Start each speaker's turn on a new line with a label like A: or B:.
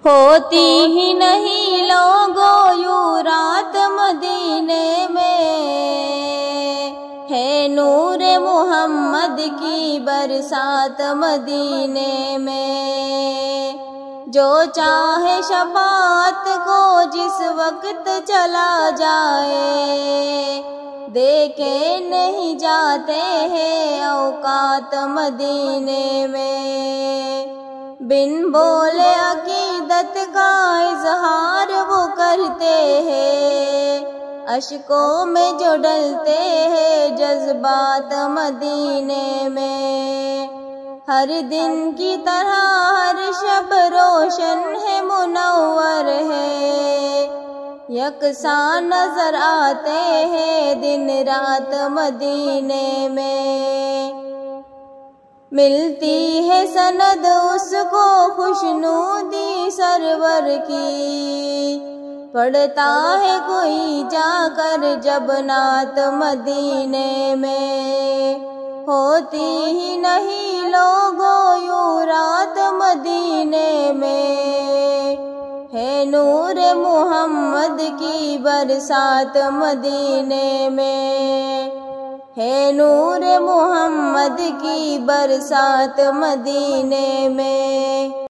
A: होती ही नहीं लोगों यूं रात मदीने में, है नूर मोहम्मद की बरसात मदीने में। जो चाहे शफाअत को जिस वक्त चला जाए, देखे नहीं जाते हैं औकात मदीने में। बिन बोले अकीदत का इजहार वो करते हैं, अश्कों में जो डलते हैं जज्बात मदीने में। हर दिन की तरह हर शब रोशन है मुनव्वर है, यकसा नजर आते हैं दिन रात मदीने में। मिलती है सनद उसको खुशनूदी सरवर की, पढ़ता है कोई जाकर जब नात मदीने में। होती ही नहीं लोगों यूं रात मदीने में, है नूर मोहम्मद की बरसात मदीने में, है नूर मोहम्मद की बरसात मदीने में।